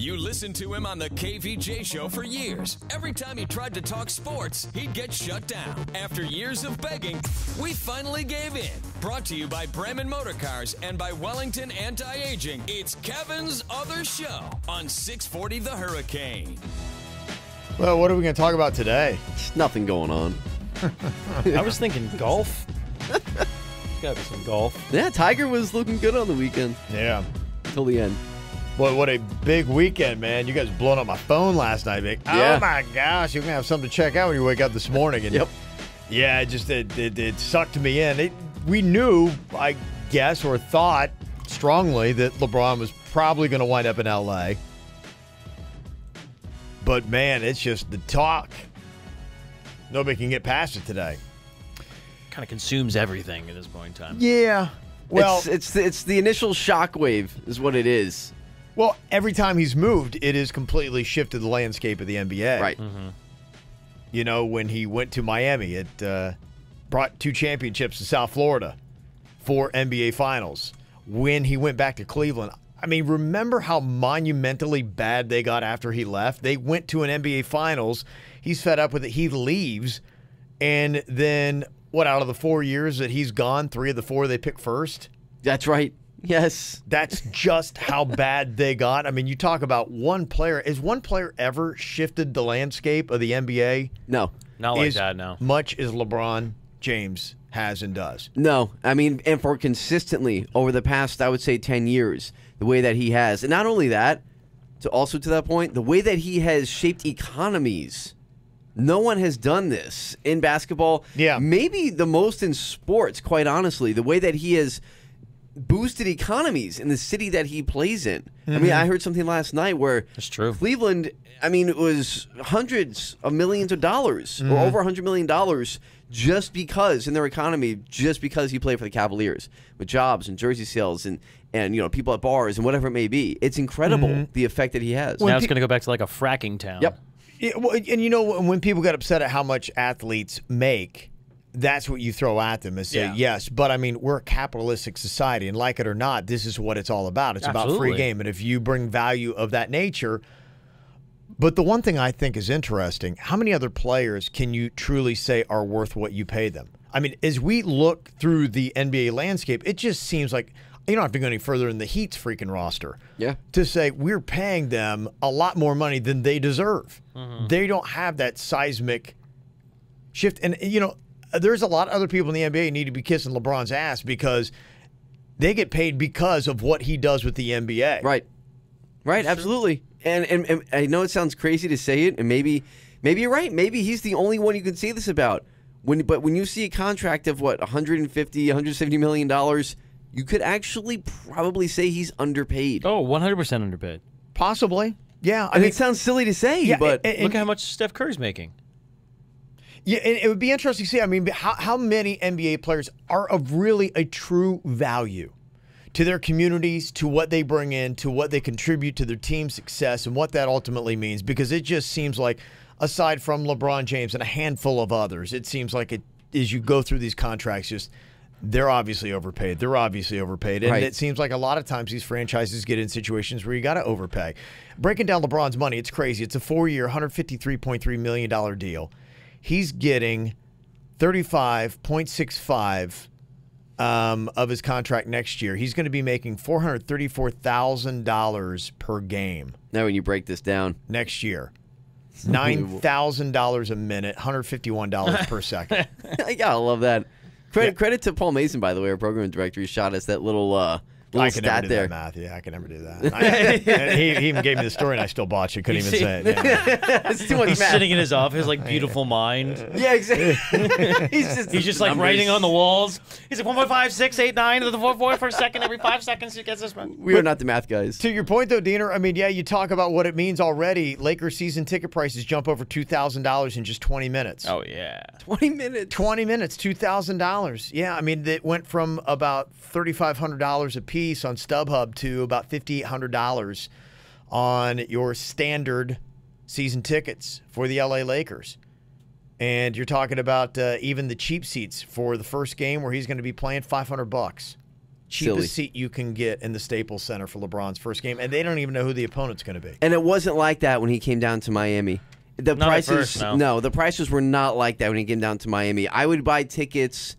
You listened to him on the KVJ show for years. Every time he tried to talk sports, he'd get shut down. After years of begging, we finally gave in. Brought to you by Bremen Motor Cars and by Wellington Anti-Aging. It's Kevin's Other Show on 640 The Hurricane. Well, what are we going to talk about today? There's nothing going on. I was thinking golf. There's got to be some golf. Yeah, Tiger was looking good on the weekend. Yeah. Till the end. Boy, what a big weekend, man. You guys blowing up my phone last night, Vic. Yeah. Oh, my gosh. You're going to have something to check out when you wake up this morning. And Yep. Yeah, it sucked me in. We knew, I guess, or thought strongly that LeBron was probably going to wind up in L.A. But, man, it's just the talk. Nobody can get past it today. Kind of consumes everything at this point in time. Yeah. Well, it's the initial shockwave is what it is. Well, every time he's moved, it has completely shifted the landscape of the NBA. Right. Mm-hmm. You know, when he went to Miami, it brought 2 championships to South Florida, 4 NBA Finals. When he went back to Cleveland, I mean, remember how monumentally bad they got after he left? They went to an NBA Finals. He's fed up with it. He leaves. And then, out of the 4 years that he's gone, 3 of the 4 they picked first? That's right. Yes. That's just how bad they got. I mean, you talk about one player. Has one player ever shifted the landscape of the NBA? No. Not like that, no. Much as LeBron James has and does. No. I mean, and for consistently over the past, I would say, 10 years, the way that he has. And not only that, to that point, the way that he has shaped economies. No one has done this in basketball. Yeah. Maybe the most in sports, quite honestly. The way that he has boosted economies in the city that he plays in. Mm-hmm. I mean, I heard something last night where That's true. Cleveland, I mean, it was hundreds of millions of dollars or over $100 million just because in their economy, just because he played for the Cavaliers with jobs and jersey sales and you know, people at bars and whatever it may be. It's incredible the effect that he has. Now it's going to go back to like a fracking town. Yep. Yeah, well, and you know, when people get upset at how much athletes make, that's what you throw at them and say, yes. But, I mean, we're a capitalistic society, and like it or not, this is what it's all about. It's about free game. And if you bring value of that nature. But the one thing I think is interesting, how many other players can you truly say are worth what you pay them? I mean, as we look through the NBA landscape, it just seems like you don't have to go any further in the Heat's freaking roster to say we're paying them a lot more money than they deserve. Mm-hmm. They don't have that seismic shift. And, you know, there's a lot of other people in the NBA who need to be kissing LeBron's ass because they get paid because of what he does with the NBA. Right. Right, absolutely. And I know it sounds crazy to say it, and maybe you're right. Maybe he's the only one you can say this about. But when you see a contract of, $150, $170 million, you could actually probably say he's underpaid. Oh, 100% underpaid. Possibly. Yeah. I mean, it sounds silly to say, but look at how much Steph Curry's making. Yeah, and it would be interesting to see. I mean, how many NBA players are of really a true value to their communities, to what they bring in, to what they contribute to their team's success, and what that ultimately means. Because it just seems like, aside from LeBron James and a handful of others, it seems like as you go through these contracts, they're obviously overpaid. And it seems like a lot of times these franchises get in situations where you got to overpay. Breaking down LeBron's money, it's crazy. It's a 4-year, $153.3 million deal. He's getting $35.65 of his contract next year. He's going to be making $434,000 per game. Now when you break this down. Next year. $9,000 a minute, $151 per second. I gotta love that. Credit to Paul Mason, by the way, our program director. He shot us that little I can never do there. that math. Yeah, I can never do that. He even gave me the story, and I still botched it. Couldn't even say it. Yeah. It's too much He's math. sitting in his office, like beautiful mind. Yeah, exactly. He's just like writing on the walls. He's like 1.5, 6, 8, 9 to the 4 per second. Every 5 seconds he gets this one. We are not the math guys. To your point, though, Diener, I mean, yeah, you talk about what it means already. Lakers season ticket prices jump over $2,000 in just 20 minutes. Oh, yeah. 20 minutes. 20 minutes, $2,000. Yeah, I mean, it went from about $3,500 a piece on StubHub to about $5,800 on your standard season tickets for the LA Lakers. And you're talking about even the cheap seats for the first game where he's going to be playing $500. cheapest seat you can get in the Staples Center for LeBron's first game, and they don't even know who the opponent's going to be. And it wasn't like that when he came down to Miami. The not prices, at first, no. The prices were not like that when he came down to Miami. I would buy tickets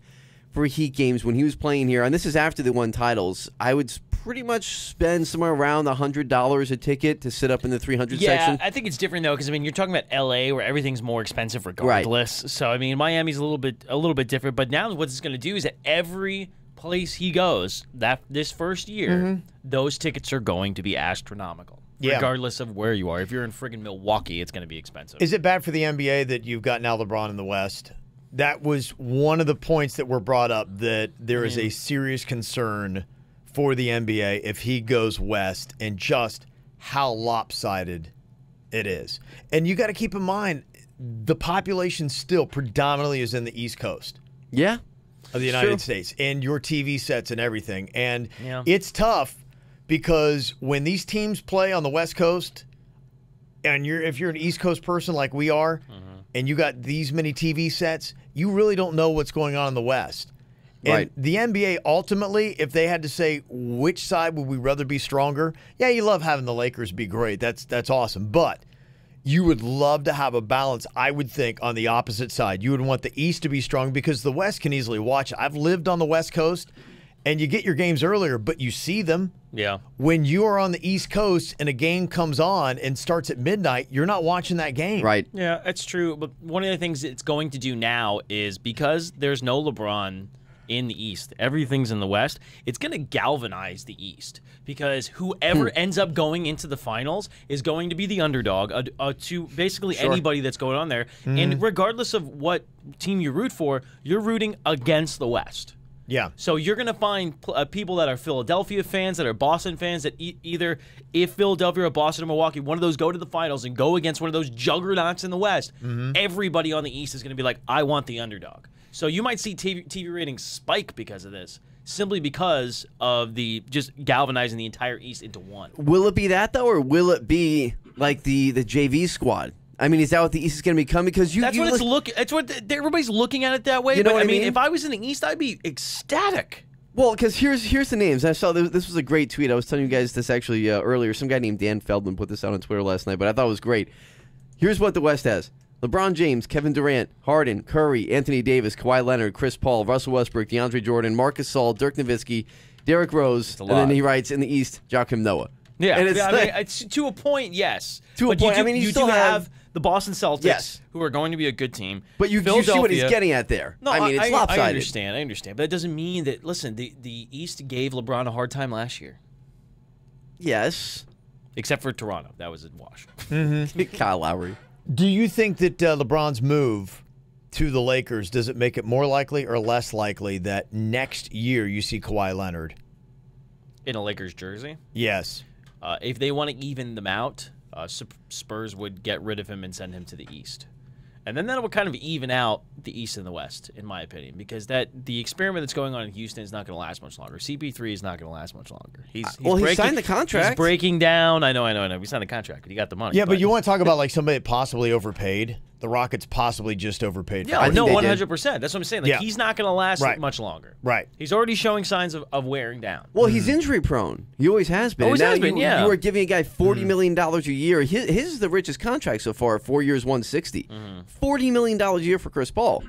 for Heat games when he was playing here, and this is after they won titles. I would pretty much spend somewhere around $100 a ticket to sit up in the 300 section. Yeah, I think it's different though, because I mean, you're talking about LA, where everything's more expensive regardless. Right. So I mean, Miami's a little bit different. But now what it's going to do is that every place he goes, this first year, those tickets are going to be astronomical. Yeah. Regardless of where you are. If you're in friggin' Milwaukee, it's going to be expensive. Is it bad for the NBA that you've got now LeBron in the West? That was one of the points that were brought up, that there is a serious concern for the NBA if he goes West, and just how lopsided it is. And you got to keep in mind, the population still predominantly is in the East Coast. Yeah. Of the United States, and your TV sets and everything. And it's tough, because when these teams play on the West Coast, and if you're an East Coast person like we are, and you got these many TV sets, you really don't know what's going on in the West. And the NBA, ultimately, if they had to say which side would we rather be stronger, yeah, you love having the Lakers be great. That's awesome. But you would love to have a balance, I would think, on the opposite side. You would want the East to be strong, because the West can easily watch. I've lived on the West Coast, and you get your games earlier, but you see them. Yeah. When you are on the East Coast and a game comes on and starts at midnight, you're not watching that game. Right. Yeah, that's true. But one of the things it's going to do now is, because there's no LeBron in the East, everything's in the West, it's going to galvanize the East, because whoever ends up going into the finals is going to be the underdog to basically anybody that's going on there. And regardless of what team you root for, you're rooting against the West. Yeah. So you're going to find people that are Philadelphia fans, that are Boston fans, that either, if Philadelphia or Boston or Milwaukee, one of those go to the finals and go against one of those juggernauts in the West, everybody on the East is going to be like, I want the underdog. So you might see TV ratings spike because of this, simply because of the just galvanizing the entire East into one. Will it be that, though, or will it be like the JV squad? I mean, is that what the East is going to become? Because that's what everybody's looking at it that way. You know what I mean, if I was in the East, I'd be ecstatic. Well, because here's the names. I saw this was a great tweet. I was telling you guys this actually earlier. Some guy named Dan Feldman put this out on Twitter last night, but I thought it was great. Here's what the West has: LeBron James, Kevin Durant, Harden, Curry, Anthony Davis, Kawhi Leonard, Chris Paul, Russell Westbrook, DeAndre Jordan, Marc Gasol, Dirk Nowitzki, Derrick Rose, and then he writes in the East, Joakim Noah. Yeah, and it's to a point, yes. To a point. You still have the Boston Celtics, who are going to be a good team. But you see what he's getting at there. No, I mean, it's lopsided. I understand. But that doesn't mean that, listen, the East gave LeBron a hard time last year. Yes. Except for Toronto. That was a wash. Kyle Lowry. Do you think that LeBron's move to the Lakers, does it make it more likely or less likely that next year you see Kawhi Leonard in a Lakers jersey? Yes. If they want to even them out, Spurs would get rid of him and send him to the East. And then that would kind of even out the East and the West, in my opinion, because the experiment that's going on in Houston is not going to last much longer. CP3 is not going to last much longer. He signed the contract. He's breaking down. I know. He signed the contract, but he got the money. Yeah, but you want to talk about like somebody that possibly overpaid? The Rockets possibly just overpaid. Yeah, no, 100%. That's what I'm saying. Like, he's not going to last much longer. Right. He's already showing signs of wearing down. Well, he's injury prone. He always has been. You are giving a guy $40 million a year. His is the richest contract so far, 4 years, $160. $40 million a year for Chris Paul.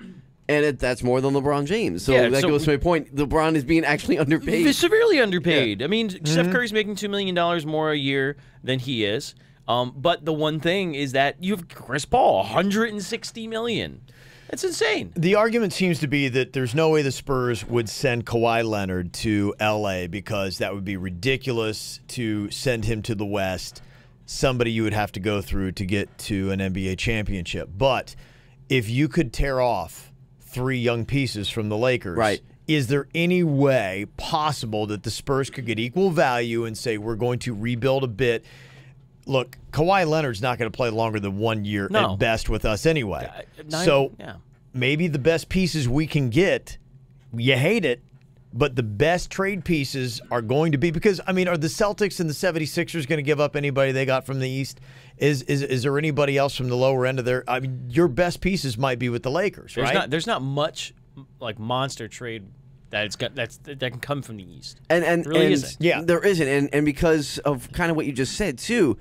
And that's more than LeBron James. So that goes to my point. LeBron is being actually underpaid. Severely underpaid. Yeah. I mean, Steph Curry's making $2 million more a year than he is. But the one thing is that you have Chris Paul, $160 million. That's insane. The argument seems to be that there's no way the Spurs would send Kawhi Leonard to L.A. because that would be ridiculous to send him to the West, somebody you would have to go through to get to an NBA championship. But if you could tear off 3 young pieces from the Lakers, is there any way possible that the Spurs could get equal value and say, we're going to rebuild a bit? Look, Kawhi Leonard's not going to play longer than 1 year at best with us anyway. Maybe the best pieces we can get, you hate it, but the best trade pieces are going to be, because, I mean, are the Celtics and the 76ers going to give up anybody they got from the East? Is there anybody else from the lower end of their, I mean, your best pieces might be with the Lakers, right? There's not much like monster trade that can come from the East. And it really and isn't. Yeah. There isn't, and because of kind of what you just said too,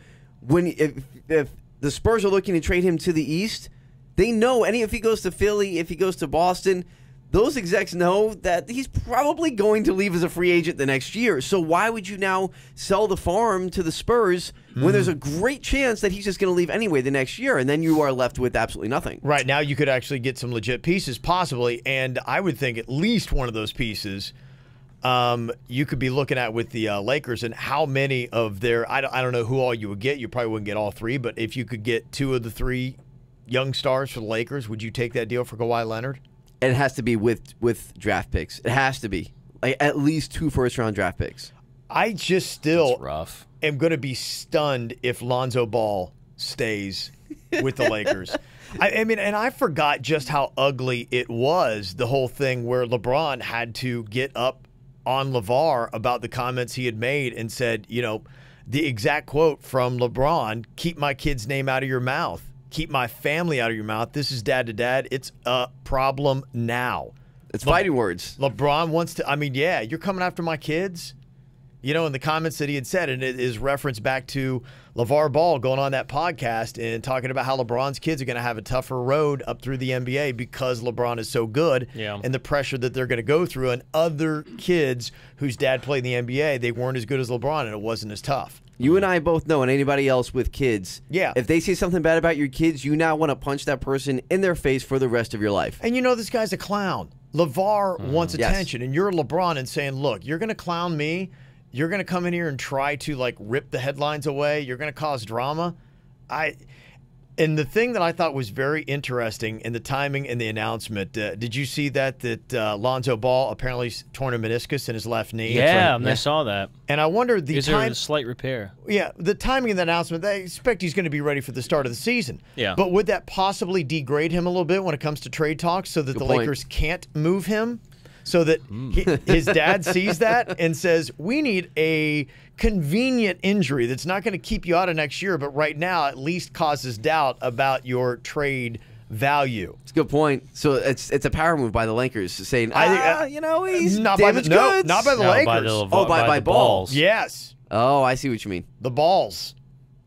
if the Spurs are looking to trade him to the East, they know if he goes to Philly, if he goes to Boston, those execs know that he's probably going to leave as a free agent the next year. So why would you now sell the farm to the Spurs when there's a great chance that he's just going to leave anyway the next year, and then you are left with absolutely nothing? Right now, you could actually get some legit pieces, possibly, and I would think at least one of those pieces you could be looking at with the Lakers, and how many of their I don't know who all you would get. You probably wouldn't get all three, but if you could get 2 of the 3 young stars for the Lakers, would you take that deal for Kawhi Leonard? It has to be with draft picks. It has to be at least 2 first-round draft picks. I just still That's rough. am going to be stunned if Lonzo Ball stays with the Lakers. I mean, and I forgot just how ugly it was, the whole thing where LeBron had to get up on LeVar about the comments he had made and said, the exact quote from LeBron, "Keep my kid's name out of your mouth. Keep my family out of your mouth. This is dad to dad. It's a problem now." It's fighting words. LeBron wants to, you're coming after my kids. In the comments that he had said, and it is referenced back to LeVar Ball going on that podcast and talking about how LeBron's kids are going to have a tougher road up through the NBA because LeBron is so good, and the pressure that they're going to go through. And other kids whose dad played in the NBA, they weren't as good as LeBron, and it wasn't as tough. You and I both know, and anybody else with kids, Yeah. if they say something bad about your kids, you now want to punch that person in their face for the rest of your life. And this guy's a clown. LeVar wants attention, and you're LeBron and saying, look, you're going to clown me. You're going to come in here and try to, rip the headlines away. You're going to cause drama. And the thing that I thought was very interesting in the timing and the announcement, did you see that Lonzo Ball apparently torn a meniscus in his left knee? Yeah, I saw that. And I wonder Is there a slight repair? Yeah, the timing of the announcement, they expect he's going to be ready for the start of the season. Yeah. But would that possibly degrade him a little bit when it comes to trade talks so that the Lakers can't move him? So that his dad sees that and says, we need a convenient injury that's not going to keep you out of next year, but right now at least causes doubt about your trade value. It's a good point. So it's a power move by the Lakers saying, he's not damaged goods. Not by the Lakers. By balls. Yes. Oh, I see what you mean. The balls.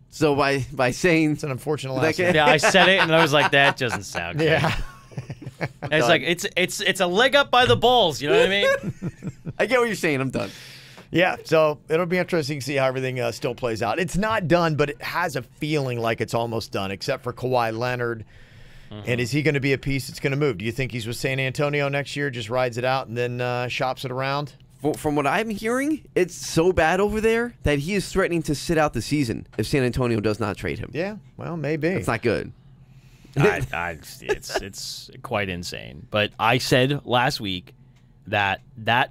So by saying... It's an unfortunate last name. Yeah, I said it, and I was like, that doesn't sound good. Yeah. It's like it's a leg up by the balls. You know what I mean? I get what you're saying. I'm done. Yeah, so it'll be interesting to see how everything still plays out. It's not done, but it has a feeling like it's almost done, except for Kawhi Leonard. And is he going to be a piece that's going to move? Do you think he's with San Antonio next year, just rides it out and then shops it around? From what I'm hearing, it's so bad over there that he is threatening to sit out the season if San Antonio does not trade him. Yeah, well, maybe. It's not good. It's quite insane. But I said last week that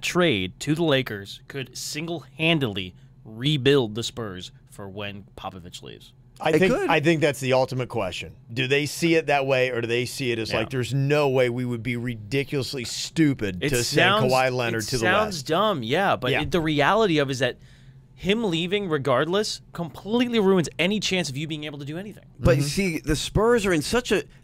trade to the Lakers could single-handedly rebuild the Spurs for when Popovich leaves. I think that's the ultimate question. Do they see it that way, or do they see it as like there's no way we would be ridiculously stupid to send Kawhi Leonard to the West? It sounds dumb, yeah. But the reality of it is that him leaving, regardless, completely ruins any chance of you being able to do anything. But see, the Spurs are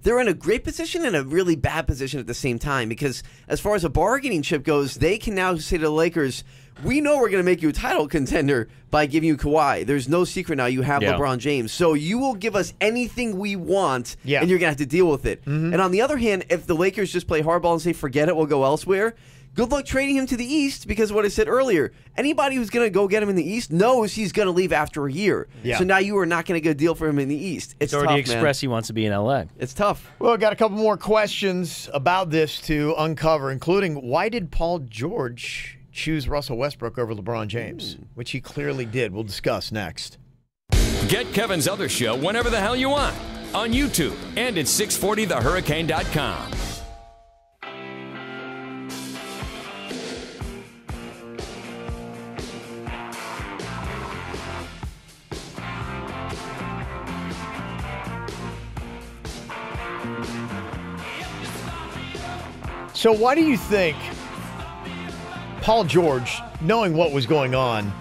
they're in a great position and a really bad position at the same time, because as far as a bargaining chip goes, they can now say to the Lakers, we know we're going to make you a title contender by giving you Kawhi. There's no secret now. You have LeBron James. So you will give us anything we want, and you're going to have to deal with it. And on the other hand, if the Lakers just play hardball and say, forget it, we'll go elsewhere, good luck trading him to the East, because what I said earlier, anybody who's going to go get him in the East knows he's going to leave after a year. Yeah. So now you are not going to get a deal for him in the East. It's already tough, expressed he wants to be in L.A. It's tough. Well, got a couple more questions about this to uncover, including why did Paul George choose Russell Westbrook over LeBron James, which he clearly did. We'll discuss next. Get Kevin's other show whenever the hell you want on YouTube and at 640thehurricane.com. So why do you think Paul George, knowing what was going on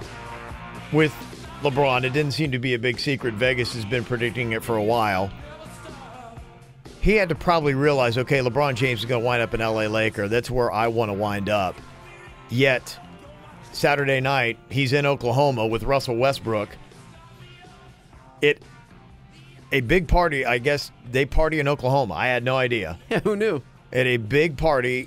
with LeBron, it didn't seem to be a big secret. Vegas has been predicting it for a while. He had to probably realize, okay, LeBron James is going to wind up an LA Laker. That's where I want to wind up. Yet, Saturday night, he's in Oklahoma with Russell Westbrook. A big party, I guess they party in Oklahoma. I had no idea. Yeah, who knew? At a big party.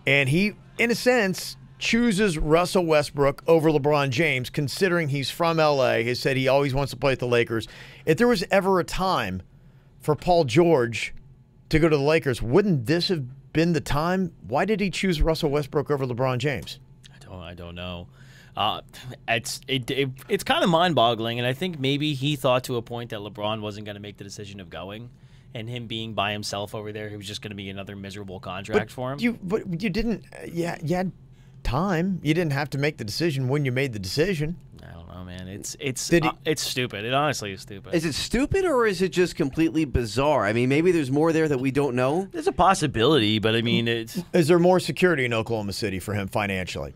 And he, in a sense, chooses Russell Westbrook over LeBron James, considering he's from L.A. He said he always wants to play at the Lakers. If there was ever a time for Paul George to go to the Lakers, wouldn't this have been the time? Why did he choose Russell Westbrook over LeBron James? I don't know. It's kind of mind-boggling, and I think maybe he thought to a point that LeBron wasn't going to make the decision of going, and him being by himself over there, it was just going to be another miserable contract for him. But you didn't. Yeah, you had time. You didn't have to make the decision when you made the decision. I don't know, man. It's stupid. It honestly is stupid. Is it stupid, or is it just completely bizarre? I mean, maybe there's more there that we don't know. There's a possibility, but I mean, it's. Is there more security in Oklahoma City for him financially?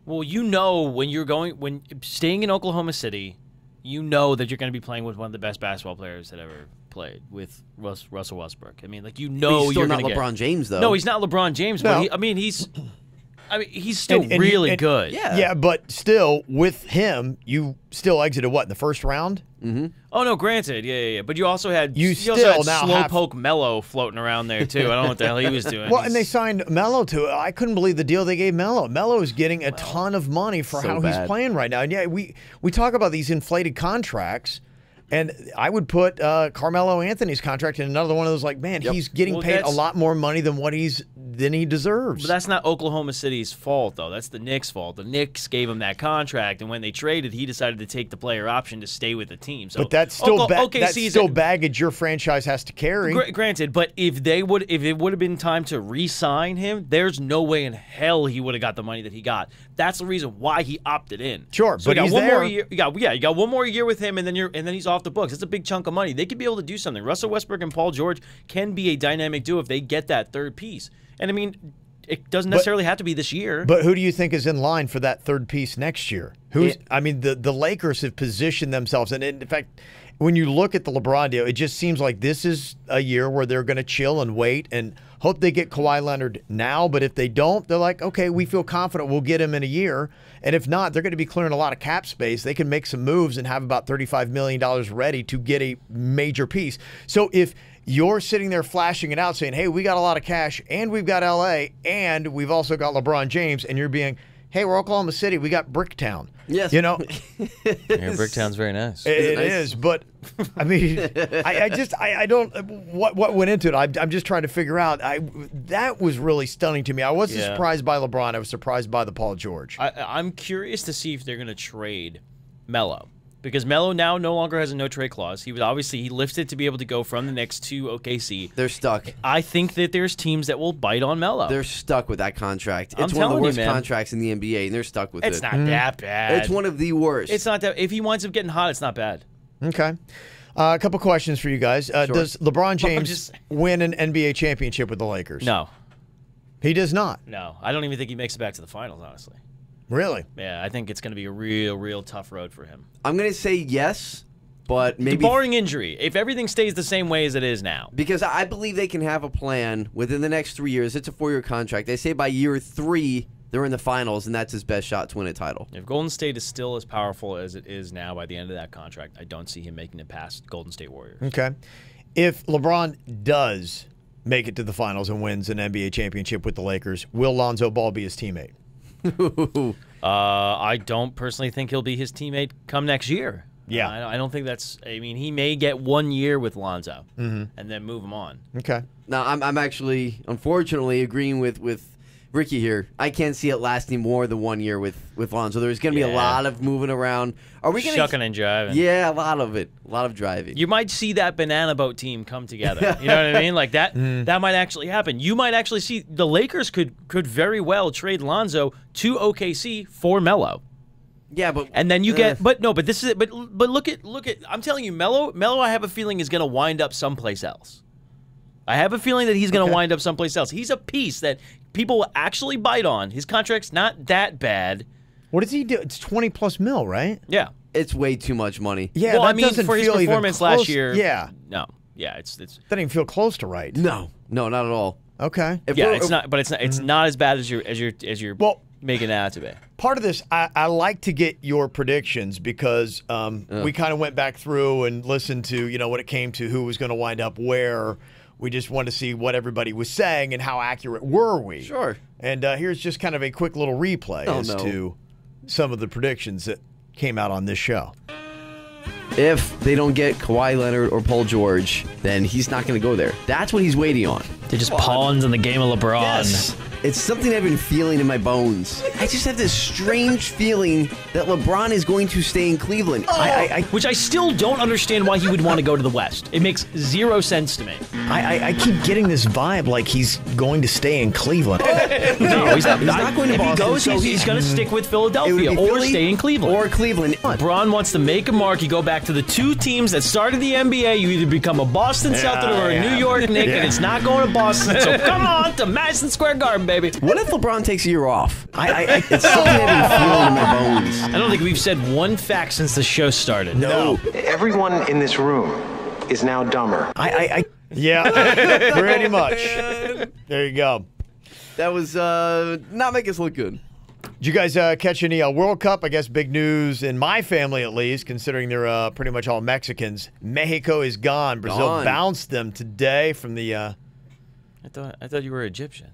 Well, when staying in Oklahoma City, you know that you're going to be playing with one of the best basketball players that ever played, with Russell Westbrook. I mean, he's still not LeBron James, though. No, he's not LeBron James, but he's still really good. Yeah, but still, with him, you still exited what, in the first round? Mm-hmm. Oh no, granted, yeah. But you also had Slowpoke Melo floating around there too. I don't know what the hell he was doing. Well, and they signed Melo to it. I couldn't believe the deal they gave Melo. Melo is getting a ton of money for how he's playing right now. And yeah, we talk about these inflated contracts. And I would put Carmelo Anthony's contract in another one of those. Like, man, he's getting paid a lot more money than he deserves. But that's not Oklahoma City's fault, though. That's the Knicks' fault. The Knicks gave him that contract, and when they traded, he decided to take the player option to stay with the team. So, but that's still still baggage your franchise has to carry. Granted, but if it would have been time to re-sign him, there's no way in hell he would have got the money that he got. That's the reason why he opted in. Sure, so but you got he's one there. more year. You got one more year with him, and then he's off the books. That's a big chunk of money. They could be able to do something. Russell Westbrook and Paul George can be a dynamic duo if they get that third piece. And I mean, it doesn't necessarily have to be this year. But who do you think is in line for that third piece next year? The Lakers have positioned themselves, and in fact, when you look at the LeBron deal, it just seems like this is a year where they're going to chill and wait and hope they get Kawhi Leonard now. But if they don't, they're like, okay, we feel confident we'll get him in a year. And if not, they're going to be clearing a lot of cap space. They can make some moves and have about $35 million ready to get a major piece. So if you're sitting there flashing it out saying, hey, we got a lot of cash and we've got L.A. and we've also got LeBron James, and you're being, hey, we're Oklahoma City, we got Bricktown. Yes. You know? Bricktown's very nice. It is, but I mean, I don't, what went into it? I'm just trying to figure out. That was really stunning to me. I wasn't surprised by LeBron. I was surprised by the Paul George. I'm curious to see if they're going to trade Melo. Because Melo now no longer has a no-trade clause. He lifted to be able to go from the Knicks to OKC. They're stuck. I think that there's teams that will bite on Melo. They're stuck with that contract. It's one of the worst contracts in the NBA, and they're stuck with it. It's not that bad. It's one of the worst. It's not that. If he winds up getting hot, it's not bad. Okay. A couple questions for you guys. Sure. Does LeBron James win an NBA championship with the Lakers? No. He does not? No. I don't even think he makes it back to the finals, honestly. Really? Yeah, I think it's going to be a real tough road for him. I'm going to say yes, but maybe barring injury. If everything stays the same way as it is now. Because I believe they can have a plan within the next 3 years. It's a 4-year contract. They say by year 3, they're in the finals, and that's his best shot to win a title. If Golden State is still as powerful as it is now by the end of that contract, I don't see him making it past Golden State Warriors. Okay. If LeBron does make it to the finals and wins an NBA championship with the Lakers, will Lonzo Ball be his teammate? I don't personally think he'll be his teammate come next year. Yeah. I don't think that's. I mean, he may get 1 year with Lonzo and then move him on. Okay. Now, I'm actually, unfortunately, agreeing with Ricky here. I can't see it lasting more than 1 year with Lonzo. There's going to be a lot of moving around. Are we going shucking and jiving? Yeah, a lot of it. A lot of driving. You might see that banana boat team come together. You know what I mean? Like that. That might actually happen. You might actually see the Lakers could very well trade Lonzo to OKC for Melo. Yeah, but and then you get. But this is it. But look at. I'm telling you, Melo. I have a feeling is going to wind up someplace else. I have a feeling that he's going to wind up someplace else. He's a piece that people will actually bite on. His contract's not that bad. What does he do? It's 20+ mil, right? Yeah. It's way too much money. Yeah, well, that I mean, doesn't for his feel performance even close. last year. Yeah. No. Yeah, it's doesn't even feel close to right. No, not at all. Okay. It's not, but it's not as bad as you're making it out to be. Part of this, I like to get your predictions because we kind of went back through and listened to, when it came to who was going to wind up where. We just wanted to see what everybody was saying and how accurate were we. Sure. And here's just kind of a quick little replay to some of the predictions that came out on this show. If they don't get Kawhi Leonard or Paul George, then he's not going to go there. That's what he's waiting on. They're just pawns in the game of LeBron. Yes. It's something I've been feeling in my bones. I just have this strange feeling that LeBron is going to stay in Cleveland. Which I still don't understand why he would want to go to the West. It makes zero sense to me. I keep getting this vibe like he's going to stay in Cleveland. No, he's not going to Boston. If he goes, he's going to stick with Philadelphia or stay in Cleveland. Or Cleveland. LeBron wants to make a mark. You go back to the two teams that started the NBA. You either become a Boston Celtic or a New York Knick, and it's not going to Boston. So come on to Madison Square Garden, baby. What if LeBron takes a year off? It's something I've been feeling in my bones. I don't think we've said one fact since the show started. No. Everyone in this room is now dumber. Yeah, pretty much. There you go. That was not make us look good. Did you guys catch any World Cup? I guess big news in my family, at least, considering they're pretty much all Mexicans. Mexico is gone. Brazil bounced them today from the... I thought you were Egyptian.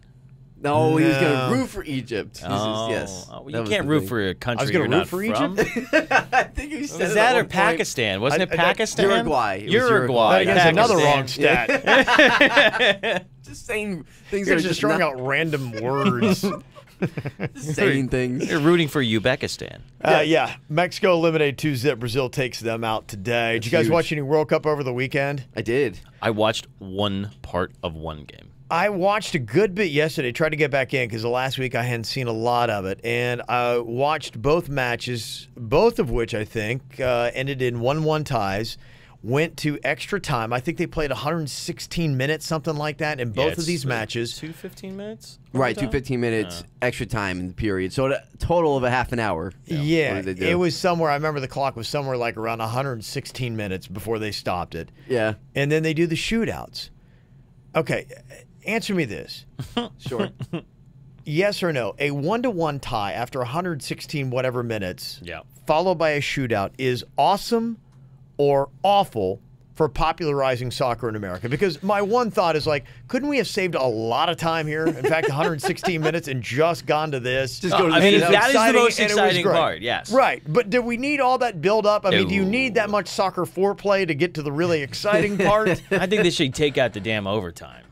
No, he was going to root for Egypt. Yes. Well, you can't root for a country I was going to root for Egypt? I think you said Was that or Pakistan? Wasn't it Pakistan? Uruguay. Uruguay. That is another wrong stat. Just saying things You're that are just throwing out random words. saying things. You're rooting for Uzbekistan. Yeah. Mexico eliminated 2-0. Brazil takes them out today. Did you guys watch any World Cup over the weekend? I did. I watched one part of one game. I watched a good bit yesterday, tried to get back in because the last week I hadn't seen a lot of it. And I watched both matches, both of which I think ended in 1-1 ties, went to extra time. I think they played 116 minutes, something like that, in both of these matches. 2 15 minutes? Right, 2 15 minutes extra time in the period. So a total of a half an hour. Yeah, it was somewhere, I remember the clock was somewhere like around 116 minutes before they stopped it. Yeah. And then they do the shootouts. Okay, answer me this. Sure. Yes or no, a 1-1 tie after 116 whatever minutes, followed by a shootout, is awesome or awful for popularizing soccer in America? Because my one thought is like, couldn't we have saved a lot of time here? In fact, 116 minutes and just gone to this. Just go to I mean, that is the most and exciting part, yes. Right, but do we need all that build up? I mean, do you need that much soccer foreplay to get to the really exciting part? I think they should take out the damn overtime.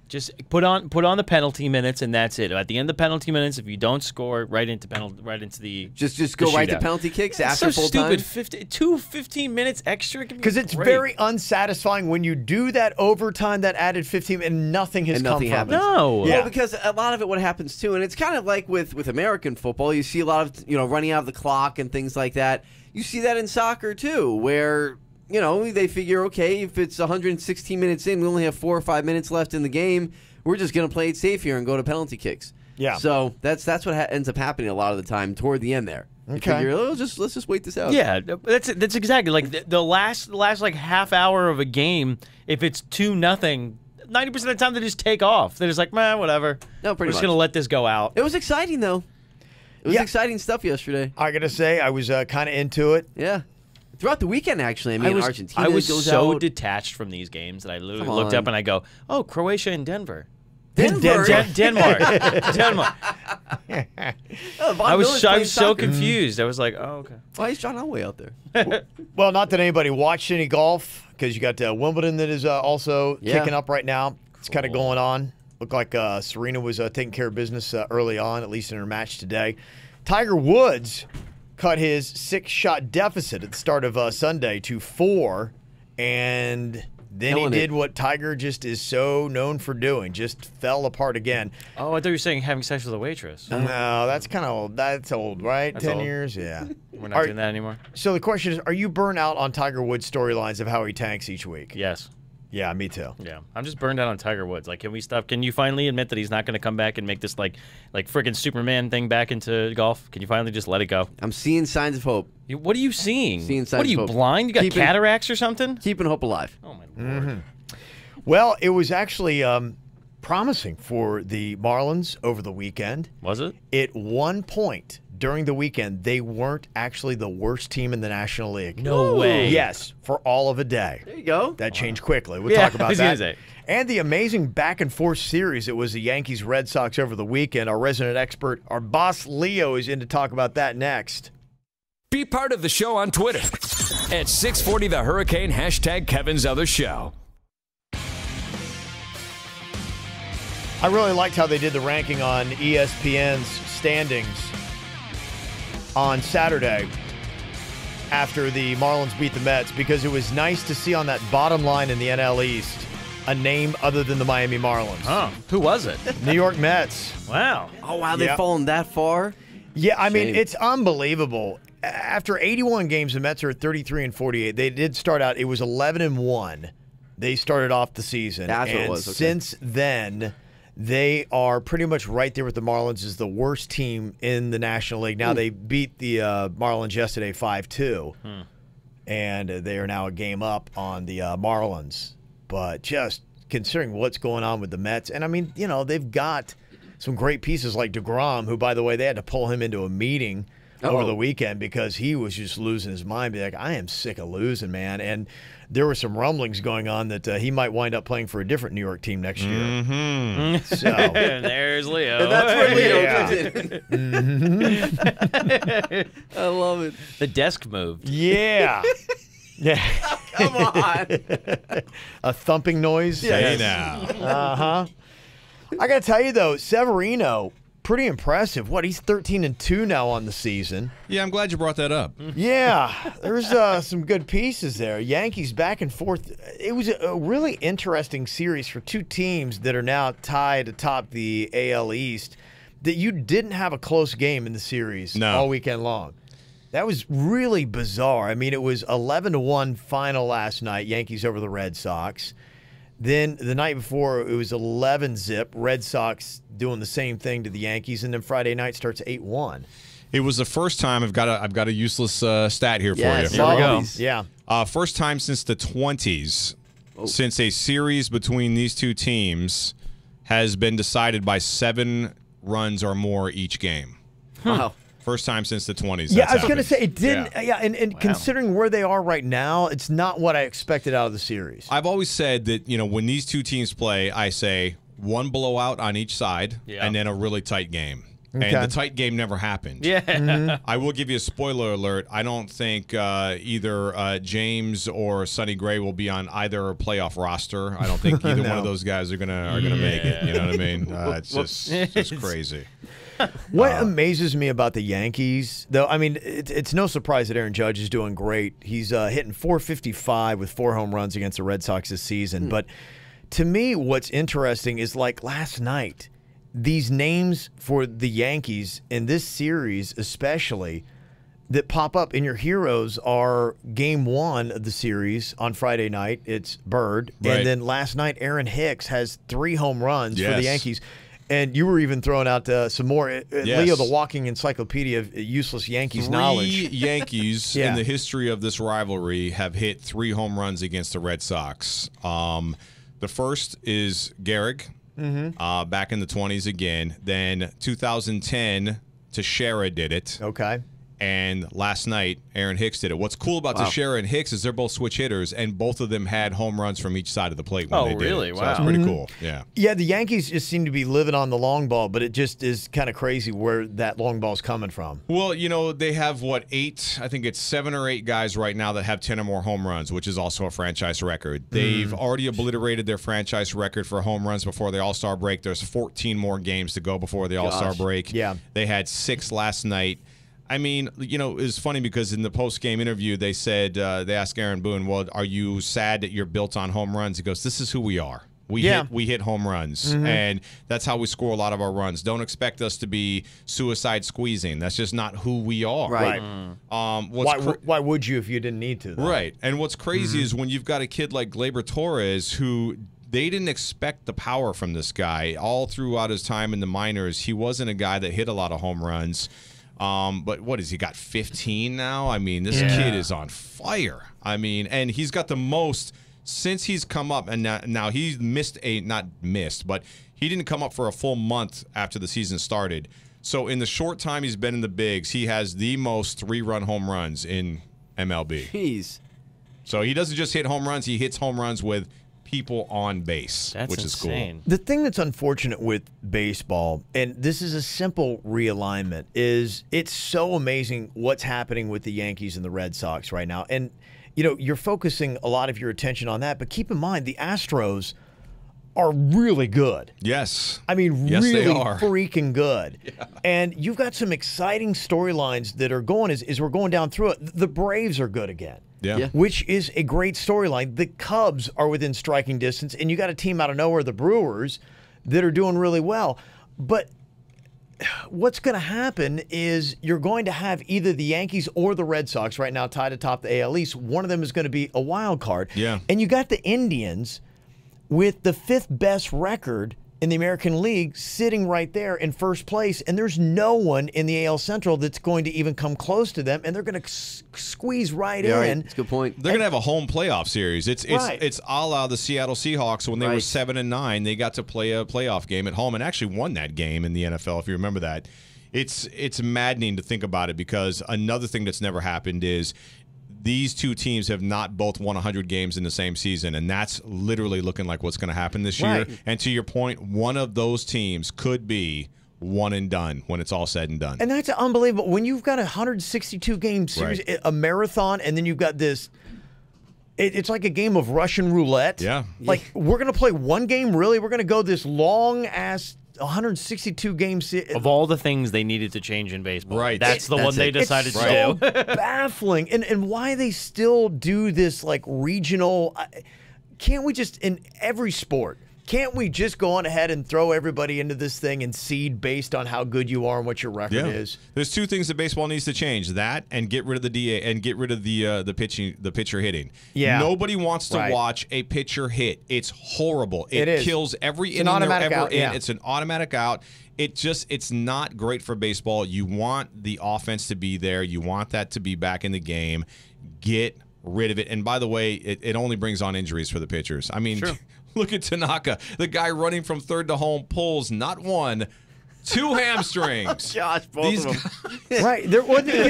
Just put on the penalty minutes and that's it. At the end of the penalty minutes, if you don't score, right into the just go right to penalty kicks after full time. It's so stupid. 15 minutes extra. Because it's very unsatisfying when you do that overtime, that added 15, and nothing has come from it. No. Well, because a lot of it, what happens too, and it's kind of like with American football, you see a lot of running out of the clock and things like that. You see that in soccer too, where they figure, okay, if it's 116 minutes in, we only have 4 or 5 minutes left in the game, we're just going to play it safe here and go to penalty kicks. Yeah. So that's what ends up happening a lot of the time toward the end there. Okay. You figure, let's just wait this out. Yeah, that's exactly like the last like half hour of a game. If it's 2-0, 90% of the time they just take off. They're just like, man, whatever. No, we're just going to let this go out. It was exciting though. It was exciting stuff yesterday. I got to say, I was kind of into it. Yeah. Throughout the weekend, actually. Argentina I was goes so out. detached from these games that I literally looked up and I go, oh, Croatia and Denver. Denmark. Denmark. I was so soccer. confused. I was like, oh, okay. Why is John Elway out there? Well, not that anybody watched any golf, because you got Wimbledon that is also kicking up right now. It's kind of going on. Looked like Serena was taking care of business early on, at least in her match today. Tiger Woods cut his 6-shot deficit at the start of Sunday to 4, and then he did what Tiger just is so known for doing, just fell apart again. Oh, I thought you were saying having sex with a waitress. No, that's kind of old. That's old, right? That's 10 old. years? Yeah. We're not doing that anymore? So the question is, are you burnt out on Tiger Woods' storylines of how he tanks each week? Yes. Yeah, me too. Yeah, I'm just burned out on Tiger Woods. Like, can we stop? Can you finally admit that he's not going to come back and make this like freaking Superman thing back into golf? Can you finally just let it go? I'm seeing signs of hope. What are you seeing? Seeing signs what are you of hope. blind? You got cataracts or something? Keeping hope alive. Oh my lord. Well, it was actually promising for the Marlins over the weekend. Was it? At one point during the weekend, they weren't actually the worst team in the National League. No way. Yes, for all of a day. There you go. That changed quickly. We'll Yeah, talk about I was that. gonna say. And the amazing back-and-forth series. It was the Yankees-Red Sox over the weekend. Our resident expert, our boss Leo, is in to talk about that next. Be part of the show on Twitter at 640 The Hurricane, #Kevin's Other Show. I really liked how they did the ranking on ESPN's standings on Saturday after the Marlins beat the Mets, because it was nice to see on that bottom line in the NL East a name other than the Miami Marlins. Oh, who was it? New York Mets. Wow. Oh, wow, they've Yep. fallen that far? Yeah, I mean, Shame. it's unbelievable. After 81 games, the Mets are at 33-48. They did start out, it was 11-1. They started off the season. That's what it and was, okay. Since then, they are pretty much right there with the Marlins as the worst team in the National League. Now, they beat the Marlins yesterday 5-2, and they are now a game up on the Marlins. But just considering what's going on with the Mets, and I mean, you know, they've got some great pieces like DeGrom, who, by the way, they had to pull him into a meeting over the weekend because he was just losing his mind. Be like, I am sick of losing, man. And there were some rumblings going on that he might wind up playing for a different New York team next year. Mm-hmm. So There's Leo. And that's where Leo Yeah. comes in. I love it. The desk moved. yeah. Yeah. Come on. A thumping noise. Hey now. Uh-huh. I got to tell you, though, Severino, pretty impressive. What, he's 13-2 now on the season. Yeah, I'm glad you brought that up. Yeah, there's some good pieces there. Yankees back and forth. It was a really interesting series for two teams that are now tied atop the AL East, that you didn't have a close game in the series all weekend long. That was really bizarre. I mean, it was 11-1 final last night, Yankees over the Red Sox. Then the night before, it was 11-zip, Red Sox doing the same thing to the Yankees, and then Friday night starts 8-1. It was the first time I've got a useless stat here for you. Yes. Here we go. Yeah. First time since the 20s, since a series between these two teams has been decided by 7 runs or more each game. Wow. First time since the 20s. Yeah, that's I was going to happened. say, it didn't. Yeah. And considering where they are right now, it's not what I expected out of the series. I've always said that, you know, when these two teams play, I say one blowout on each side and then a really tight game. Okay. And the tight game never happened. Yeah. I will give you a spoiler alert. I don't think either James or Sonny Gray will be on either playoff roster. I don't think either one of those guys are gonna make it. You know what I mean? It's just crazy. What amazes me about the Yankees, though, I mean, it's no surprise that Aaron Judge is doing great. He's hitting .455 with 4 home runs against the Red Sox this season. But to me, what's interesting is, like last night, these names for the Yankees in this series especially that pop up in your heroes are game 1 of the series on Friday night. It's Bird. Right. And then last night, Aaron Hicks has 3 home runs for the Yes. Yankees. And you were even throwing out some more. Yes. Leo, the walking encyclopedia of useless Yankees knowledge. 3 Yankees Yeah. in the history of this rivalry have hit 3 home runs against the Red Sox. The first is Gehrig, back in the 20s again. Then 2010, Teixeira did it. Okay. And last night, Aaron Hicks did it. What's cool about Teixeira and Hicks is they're both switch hitters, and both of them had home runs from each side of the plate when they did really? it. So Wow. that's pretty cool. Yeah. Yeah, the Yankees just seem to be living on the long ball, but it just is kind of crazy where that long ball's coming from. Well, you know, they have, 8? I think it's 7 or 8 guys right now that have 10 or more home runs, which is also a franchise record. They've already obliterated their franchise record for home runs before the All-Star break. There's 14 more games to go before the All-Star break. Yeah. They had 6 last night. I mean, you know, it's funny because in the post-game interview, they said, they asked Aaron Boone, well, are you sad that you're built on home runs? He goes, this is who we are. We hit home runs, and that's how we score a lot of our runs. Don't expect us to be suicide squeezing. That's just not who we are. Right. Why would you if you didn't need to, though? Right. And what's crazy is when you've got a kid like Gleyber Torres who they didn't expect the power from this guy. All throughout his time in the minors, he wasn't a guy that hit a lot of home runs. But what has he got, 15 now? I mean, this kid is on fire. I mean, and he's got the most since he's come up, and now he's not missed, but he didn't come up for a full month after the season started. So in the short time he's been in the bigs, he has the most 3-run home runs in MLB. Jeez. So he doesn't just hit home runs; he hits home runs with people on base, which is insane. cool. The thing that's unfortunate with baseball, and this is a simple realignment, is it's so amazing what's happening with the Yankees and the Red Sox right now. And, you're focusing a lot of your attention on that, but keep in mind the Astros are really good. Yes. I mean, yes, really they are. freaking good. Yeah. And you've got some exciting storylines that are going as we're going down through it. The Braves are good again. Yeah. Which is a great storyline. The Cubs are within striking distance, and you got a team out of nowhere, the Brewers, that are doing really well. But what's going to happen is you're going to have either the Yankees or the Red Sox right now tied atop the AL East. One of them is going to be a wild card. Yeah. And you got the Indians with the 5th best record in the American League sitting right there in first place, and there's no one in the AL Central that's going to even come close to them, and they're going to squeeze right in. Right. That's a good point. They're going to have a home playoff series. It's Right. it's a la the Seattle Seahawks when they were 7-9. They got to play a playoff game at home and actually won that game in the NFL, if you remember that. It's maddening to think about it, because another thing that's never happened is these two teams have not both won 100 games in the same season, and that's literally looking like what's going to happen this year. Right. And to your point, one of those teams could be one and done when it's all said and done. And that's unbelievable. When you've got a 162-game series, Right. a marathon, and then you've got this it's like a game of Russian roulette. Yeah. Like, we're going to play one game, really? We're going to go this long-ass 162-game series. Of all the things they needed to change in baseball, Right. that's the one they decided it's to do. so baffling. And why they still do this, like, regional. Can't we just, in every sport, can't we just go on ahead and throw everybody into this thing and seed based on how good you are and what your record is? There's two things that baseball needs to change: that and get rid of the DA and get rid of the pitcher hitting. Yeah. Nobody wants to watch a pitcher hit. It's horrible. It is. kills every It's an inning they're automatic ever out, in. yeah. It's an automatic out. It's not great for baseball. You want the offense to be there. You want that to be back in the game. Get rid of it. And by the way, it only brings on injuries for the pitchers. I mean, look at Tanaka. The guy running from third to home pulls not one, 2 hamstrings. Josh, both of them. Right. You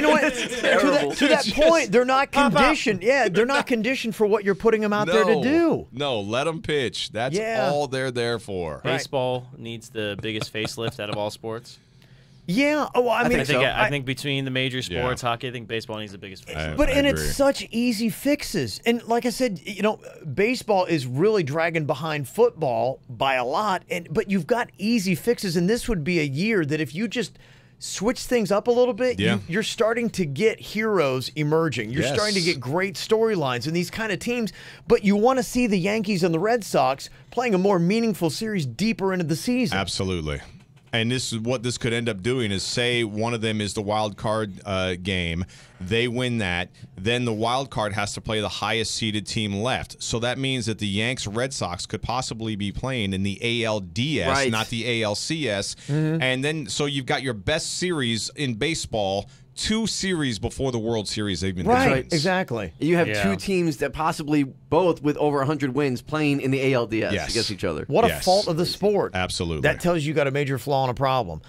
know what? To that point, they're not conditioned. Yeah, they're not conditioned for what you're putting them out there to do. No, let them pitch. That's all they're there for. Baseball needs the biggest facelift out of all sports. Yeah. Oh, I mean, I think between the major sports, hockey, I think baseball needs the biggest facelift. But it's such easy fixes. And like I said, baseball is really dragging behind football by a lot. But you've got easy fixes, and this would be a year that if you just switch things up a little bit, you're starting to get heroes emerging. You're starting to get great storylines in these kind of teams. But you want to see the Yankees and the Red Sox playing a more meaningful series deeper into the season. Absolutely. And this is what this could end up doing is, say one of them is the wild card game. They win that. Then the wild card has to play the highest seeded team left. So that means that the Yanks Red Sox could possibly be playing in the ALDS, not the ALCS. Mm-hmm. And then so you've got your best series in baseball 2 series before the World Series even happens. Right, exactly. You have 2 teams that possibly both with over 100 wins playing in the ALDS against each other. What a fault of the sport. Absolutely. That tells you got a major flaw and a problem.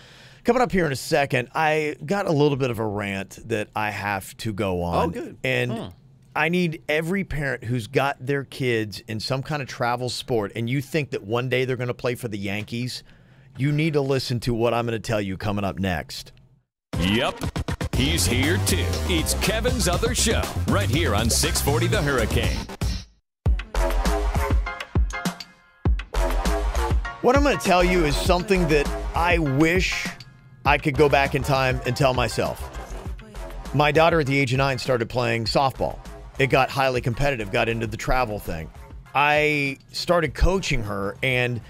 Coming up here in a second, I got a little bit of a rant that I have to go on. Oh, good. And I need every parent who's got their kids in some kind of travel sport and you think that one day they're going to play for the Yankees, you need to listen to what I'm going to tell you coming up next. Yep. He's here, too. It's Kevin's Other Show, right here on 640 The Hurricane. What I'm going to tell you is something that I wish I could go back in time and tell myself. My daughter at the age of 9 started playing softball. It got highly competitive, got into the travel thing. I started coaching her and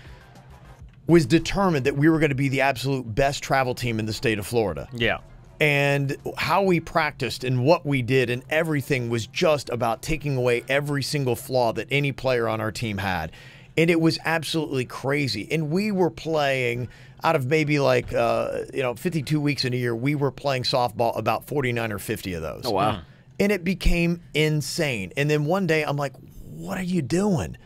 was determined that we were going to be the absolute best travel team in the state of Florida. Yeah. And how we practiced and what we did and everything was just about taking away every single flaw that any player on our team had. And it was absolutely crazy. And we were playing out of maybe 52 weeks in a year, we were playing softball about 49 or 50 of those. Oh, wow. And it became insane. And then one day I'm like, what are you doing?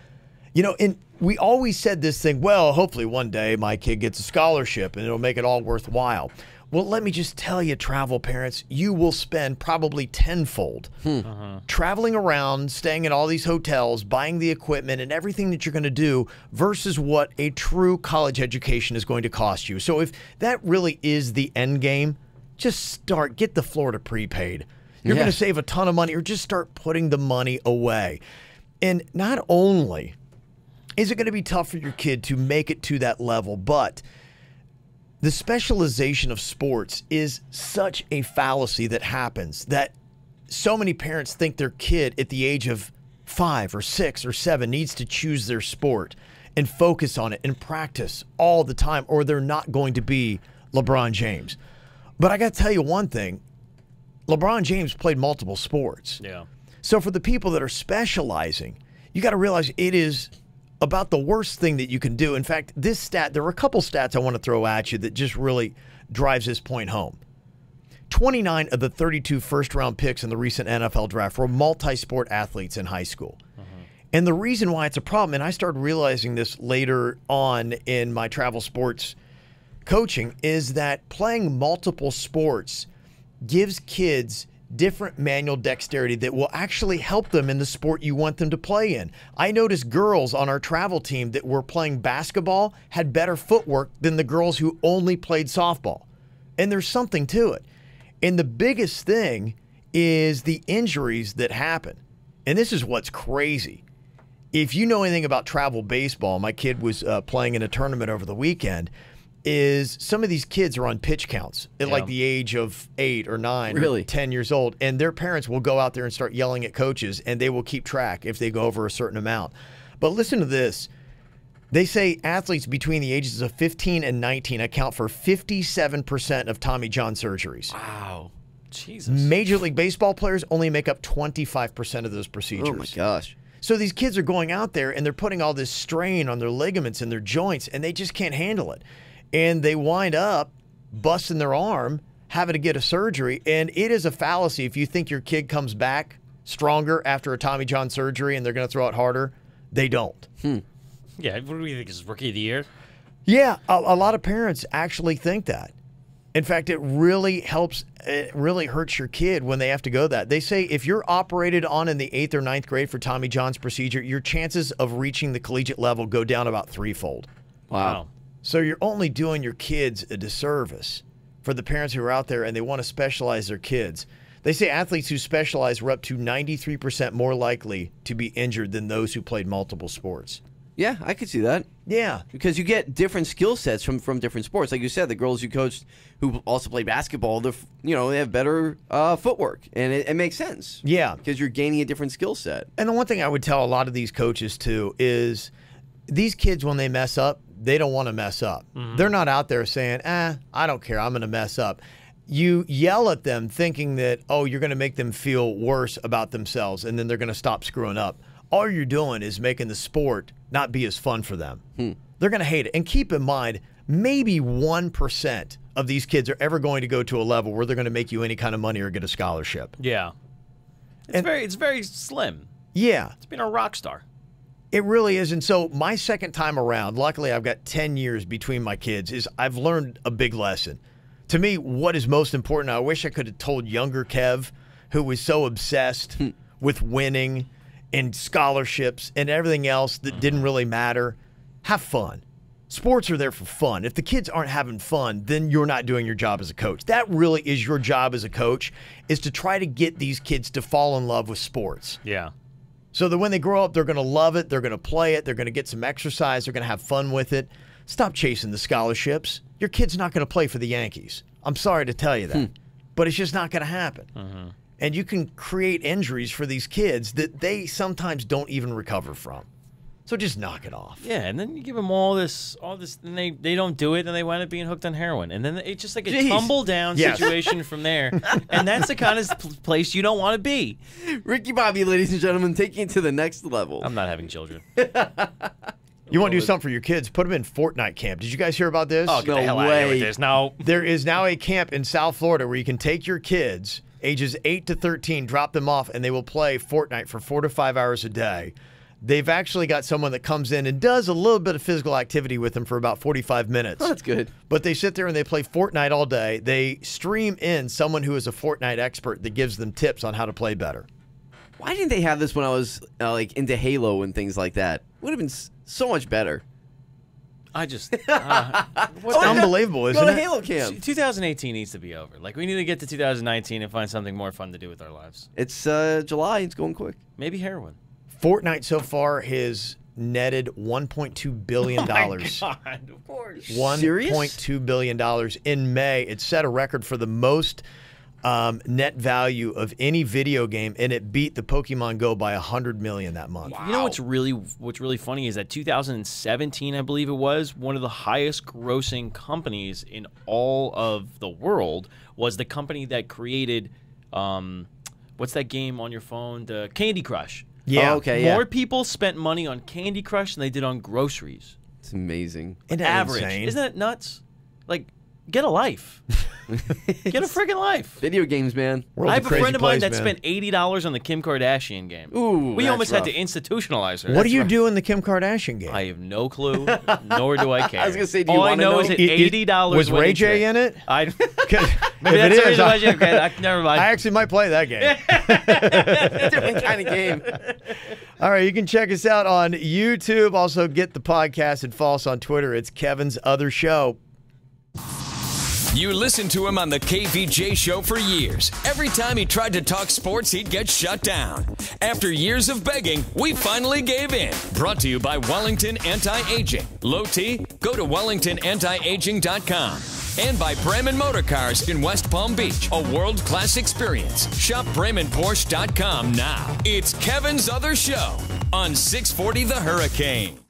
And we always said this thing, well, hopefully one day my kid gets a scholarship and it'll make it all worthwhile. Well, let me just tell you, travel parents, you will spend probably tenfold traveling around, staying at all these hotels, buying the equipment and everything that you're going to do versus what a true college education is going to cost you. So if that really is the end game, just get the Florida prepaid. You're going to save a ton of money, or just start putting the money away. And not only is it going to be tough for your kid to make it to that level, but the specialization of sports is such a fallacy that happens that so many parents think their kid at the age of 5 or 6 or 7 needs to choose their sport and focus on it and practice all the time, or they're not going to be LeBron James. But I got to tell you one thing. LeBron James played multiple sports. Yeah. So for the people that are specializing, you got to realize it is about the worst thing that you can do. In fact, this stat, there are a couple stats I want to throw at you that just really drives this point home. 29 of the 32 first-round picks in the recent NFL draft were multi-sport athletes in high school. And the reason why it's a problem, and I started realizing this later on in my travel sports coaching, is that playing multiple sports gives kids different manual dexterity that will actually help them in the sport you want them to play in. I noticed girls on our travel team that were playing basketball had better footwork than the girls who only played softball. And there's something to it. And the biggest thing is the injuries that happen. And this is what's crazy. If you know anything about travel baseball, my kid was playing in a tournament over the weekend, is some of these kids are on pitch counts at like the age of 8 or 9 or 10 years old, and their parents will go out there and start yelling at coaches, and they will keep track if they go over a certain amount. But listen to this. They say athletes between the ages of 15 and 19 account for 57% of Tommy John surgeries. Wow. Jesus. Major League Baseball players only make up 25% of those procedures. Oh, my gosh. So these kids are going out there, and they're putting all this strain on their ligaments and their joints, and they just can't handle it. And they wind up busting their arm, having to get a surgery. And it is a fallacy if you think your kid comes back stronger after a Tommy John surgery and they're going to throw it harder. They don't. Yeah, what do you think? Is Rookie of the Year? Yeah, a lot of parents actually think that. In fact, it really helps. It really hurts your kid when they have to go that. They say if you're operated on in the 8th or 9th grade for Tommy John's procedure, your chances of reaching the collegiate level go down about 3-fold. Wow. So you're only doing your kids a disservice for the parents who are out there and they want to specialize their kids. They say athletes who specialize were up to 93% more likely to be injured than those who played multiple sports. Yeah, I could see that. Yeah. Because you get different skill sets from different sports. Like you said, the girls you coached who also play basketball, they have better footwork. And it makes sense. Yeah. Because you're gaining a different skill set. And the one thing I would tell a lot of these coaches, too, is these kids, when they mess up, they don't want to mess up. They're not out there saying, I don't care, I'm going to mess up. You yell at them thinking that, you're going to make them feel worse about themselves, and then they're going to stop screwing up. All you're doing is making the sport not be as fun for them. They're going to hate it. And keep in mind, maybe 1% of these kids are ever going to go to a level where they're going to make you any kind of money or get a scholarship. Yeah. It's very slim. Yeah. It's being a rock star. It really is. And so my second time around, luckily I've got 10 years between my kids, is I've learned a big lesson. To me, what is most important, I wish I could have told younger Kev, who was so obsessed with winning and scholarships and everything else that didn't really matter, have fun. Sports are there for fun. If the kids aren't having fun, then you're not doing your job as a coach. That really is your job as a coach, is to try to get these kids to fall in love with sports. Yeah. So that when they grow up, they're going to love it, they're going to play it, they're going to get some exercise, they're going to have fun with it. Stop chasing the scholarships. Your kid's not going to play for the Yankees. I'm sorry to tell you that, but it's just not going to happen. And you can create injuries for these kids that they sometimes don't even recover from. So just knock it off. Yeah, and then you give them all this, and they don't do it, and they wind up being hooked on heroin. And then it's just like a tumble-down situation from there. And that's the kind of place you don't want to be. Ricky Bobby, ladies and gentlemen, taking it to the next level. I'm not having children. You want to do something for your kids, put them in Fortnite camp. Did you guys hear about this? Oh, get the hell out of here with this. No. There is now a camp in South Florida where you can take your kids, ages 8 to 13, drop them off, and they will play Fortnite for 4 to 5 hours a day. they've actually got someone that comes in and does a little bit of physical activity with them for about 45 minutes. Oh, that's good. But they sit there and they play Fortnite all day. They stream in someone who is a Fortnite expert that gives them tips on how to play better. Why didn't they have this when I was like into Halo and things like that? Would have been so much better. I just It's unbelievable, isn't Go to it? Halo Camp. 2018 needs to be over. Like, we need to get to 2019 and find something more fun to do with our lives. It's July. It's going quick. Maybe heroin. Fortnite so far has netted $1.2 billion. Oh my God, of course. $1.2 billion in May. It set a record for the most net value of any video game, and it beat the Pokemon Go by $100 million that month. You know what's really funny is that 2017, I believe it was, one of the highest grossing companies in all of the world was the company that created what's that game on your phone? The Candy Crush. Yeah. Oh, okay. More people spent money on Candy Crush than they did on groceries. It's amazing. Isn't that Average. insane? Isn't that nuts? Like, get a life. Get a friggin' life. Video games, man. World's I have a crazy friend of mine place, that man. spent $80 on the Kim Kardashian game. Ooh, we that's almost had rough. to institutionalize her. What do you do in the Kim Kardashian game? I have no clue, nor do I care. I was gonna say, do you all I wanna know know? is that $80 Was winning Ray J trick. in it? Maybe If that's it the is, reason why you- okay, never mind. I actually might play that game. Different kind of game. All right, you can check us out on YouTube. Also, get the podcast and follow us on Twitter. It's Kevin's Other Show. You listened to him on the KVJ show for years. Every time he tried to talk sports, he'd get shut down. After years of begging, we finally gave in. Brought to you by Wellington Anti-Aging. Low T? Go to WellingtonAntiAging.com. And by Bremen Motor Cars in West Palm Beach. A world-class experience. Shop BremenPorsche.com now. It's Kevin's Other Show on 640 The Hurricane.